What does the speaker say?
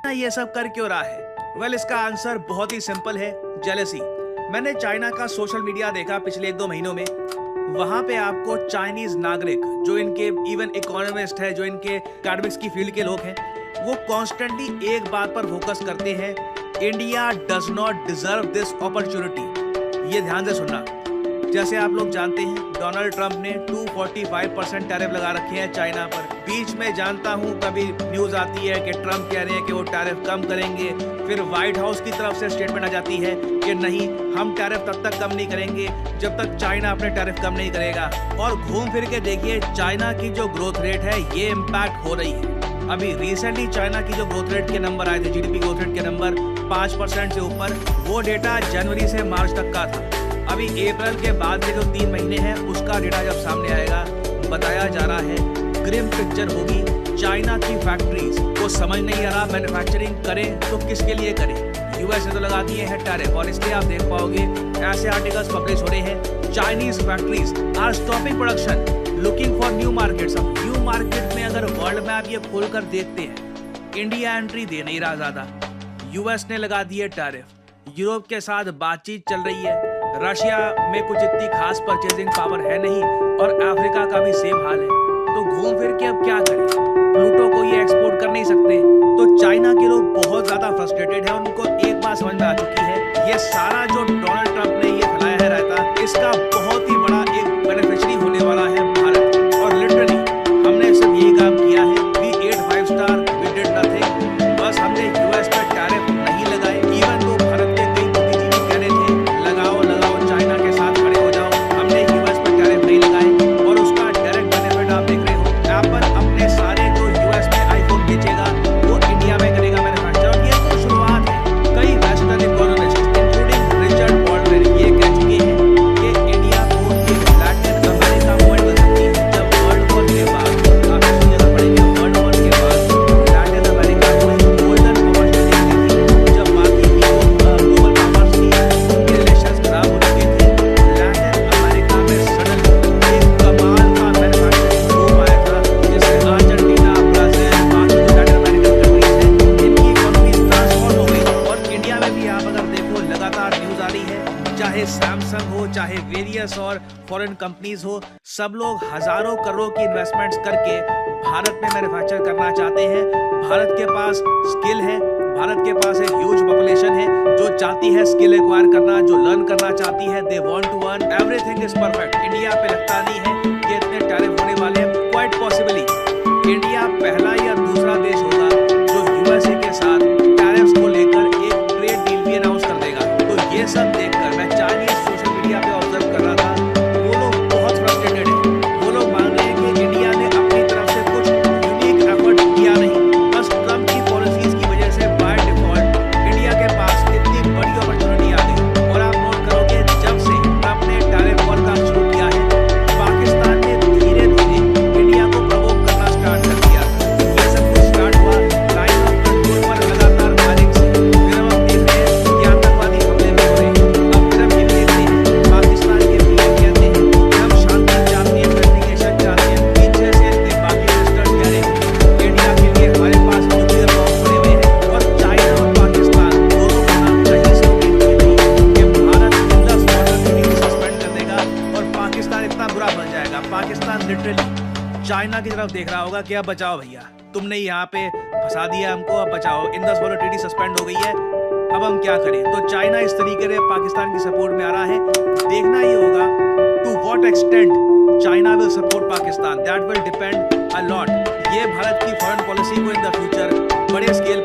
ये सब कर क्यों रहा है? वेल, इसका आंसर बहुत ही सिंपल है, जेलसी। मैंने चाइना का सोशल मीडिया देखा पिछले 1-2 महीनों में। वहां पे आपको चाइनीज नागरिक जो इनके इवन इकोनॉमिस्ट है, जो इनके एकेडमिक्स की फील्ड के लोग हैं, वो कॉन्स्टेंटली एक बात पर फोकस करते हैं, India does not deserve this opportunity. ये ध्यान से सुनना। जैसे आप लोग जानते हैं, डोनाल्ड ट्रंप ने 245% टैरिफ लगा रखे हैं चाइना पर। बीच में जानता हूं कभी न्यूज आती है कि ट्रंप कह रहे हैं कि वो टैरिफ कम करेंगे, फिर व्हाइट हाउस की तरफ से स्टेटमेंट आ जाती है कि नहीं, हम टैरिफ तब तक कम नहीं करेंगे जब तक चाइना अपने टैरिफ कम नहीं करेगा। और घूम फिर के देखिए, चाइना की जो ग्रोथ रेट है ये इम्पैक्ट हो रही है। अभी रिसेंटली चाइना की जो ग्रोथ रेट के नंबर आए थे, जीडीपी ग्रोथ रेट के नंबर 5% से ऊपर, वो डेटा जनवरी से मार्च तक का था। अभी अप्रैल के बाद के जो 3 महीने हैं उसका डेटा जब सामने आएगा, बताया जा रहा है ग्रिम पिक्चर होगी। चाइना की फैक्ट्रीज को समझ नहीं आ रहा मैन्युफैक्चरिंग करें तो किसके लिए करें। यूएस ने तो लगा दिए हैं टैरिफ, और इसलिए आप देख पाओगे ऐसे आर्टिकल्स पब्लिश हो रहे हैं, Chinese factories are stopping production, looking for new markets. अब न्यू मार्केट में अगर वर्ल्ड मैप ये खोलकर देखते हैं, इंडिया एंट्री दे नहीं रहा ज्यादा। यूएस ने लगा दिए टैरिफ, यूरोप के साथ बातचीत चल रही है, रशिया में कुछ इतनी खास परचेजिंग पावर है नहीं, और अफ्रीका का भी सेम हाल है। तो घूम फिर के अब क्या करें? प्लूटो को ये एक्सपोर्ट कर नहीं सकते। तो चाइना के लोग बहुत ज्यादा फ्रस्ट्रेटेड है। उनको एक बात समझ में आ चुकी है, ये सारा जो डोनाल्ड ट्रंप ने ये फैलाया है रहता, इसका बहुत ही बड़ा एक बेनिफिशियरी होने वाला है भारत। और लिटरली हमने सिर्फ यही काम किया है, we ate 5 star, we did nothing. बस हमने यूएस पर टैरिफ नहीं लगाए, इवन तो भारत के कई बुद्धिजीवी कह रहे थे लगाओ लगाओ, चाइना के साथ खड़े हो जाओ। हमने यूएस पर टैरिफ नहीं लगाए, और उसका डायरेक्ट बेनिफिट आप देख रहे हो। एप्पल अपने सारे जो यूएस में आईफोन बेचेगा वो इंडिया में करेगा मैन्युफैक्चर। और ये तो शुरुआत है। कई western economist including Richard Baldwin ये कह चुके हैं कि इंडिया को एक लैटिन अमेरिका वर्ल्ड बन सकती है। जब वर्ल्ड वॉर के बाद, आप इसकी जगह पढ़ेंगे, वर्ल्ड वॉर के बाद लैटिन अमेरिका को एक गोल्डन अपॉर्चुनिटी मिली थी। जब बाकी की जो ग्लोबल पावर्स थी उनके रिलेशंस खराब हो चुके थे, लैटिन अमेरिका में सडनली एक कमाल का मैन्युफैक्चरिंग बूम आया था, जिससे अर्जेंटीना, ब्राजील, बाकी जो लैटिन अमेरिकन कंट्रीज हैं, इनकी इकोनॉमी ट्रांसफॉर्म हो गई। और इंडिया में भी आप अगर देखो, लगातार न्यूज आ रही है, चाहे सैमसंग हो, चाहे वेरियस और फॉरेन कंपनीज हो, सब लोग हजारों करोड़ की इन्वेस्टमेंट्स करके भारत में मैन्युफैक्चर करना चाहते हैं। भारत के पास स्किल है, भारत के पास एक ह्यूज पॉपुलेशन है जो चाहती है स्किल एक्वायर करना, जो लर्न करना चाहती है, they want to earn, everything is perfect. India पे लगता नहीं है कि इतने टैरिफ होने वाले हैं। क्वाइट पॉसिबली इंडिया पहला या दूसरा देश होगा जो यूएसए के साथ टैरिफ्स को लेकर एक ट्रेड डील भी अनाउंस कर देगा। तो ये सब देखकर मैं चाइनीज सोशल मीडिया पे ऑब्जर्व कर रहा था, वो लोग बहुत फ्रस्ट्रेटेड हैं। वो लोग मान रहे हैं कि इंडिया ने अपनी तरफ से कुछ यूनिक एफर्ट किया नहीं, बस ट्रंप की पॉलिसीज की वजह से बाय डिफॉल्ट इंडिया के पास इतनी बड़ी अपॉर्चुनिटी आ गई। और आप नोट करोगे, जब से ट्रंप ने टैरिफ वॉर का शुरू किया है, पाकिस्तान ने धीरे धीरे इंडिया को प्रवोक करना स्टार्ट कर दिया। ये सब कुछ स्टार्ट हुआ लाइन ऑफ कंट्रोल पर लगातार फायरिंग से। फिर अब हम देख रहे हैं कि आतंकवादी हमले भी हो रहे हैं। अब फिर हम ये भी देखते हैं, पाकिस्तान के पीएम कहते हैं कि हम शांति चाहते हैं, कम्युनिकेशन चाहते हैं। पीछे से बाकी मिनिस्टर्स कह रहे हैं इंडिया के लिए हमारे पास न्यूक्लियर बॉम्ब पड़े हुए हैं। और चाइना और पाकिस्तान दोनों का नाम कहीं से उम्मीद की नहीं कि Bharat Indus water treaty suspend कर देगा और पाकिस्तान इतना बुरा बन जाएगा। पाकिस्तान लिटरली चाइना की तरफ देख रहा होगा कि अब बचाओ भैया, तुमने यहाँ पे फंसा दिया हमको, अब बचाओ, इंडस वाटर ट्रीटी सस्पेंड हो गई है, अब हम क्या करें। तो चाइना इस तरीके से पाकिस्तान की सपोर्ट में आ रहा है। देखना ही होगा to what extent China will support Pakistan, that will depend a lot. ये भारत की फॉरेन पॉलिसी को इन द फ्यूचर बड़े स्केल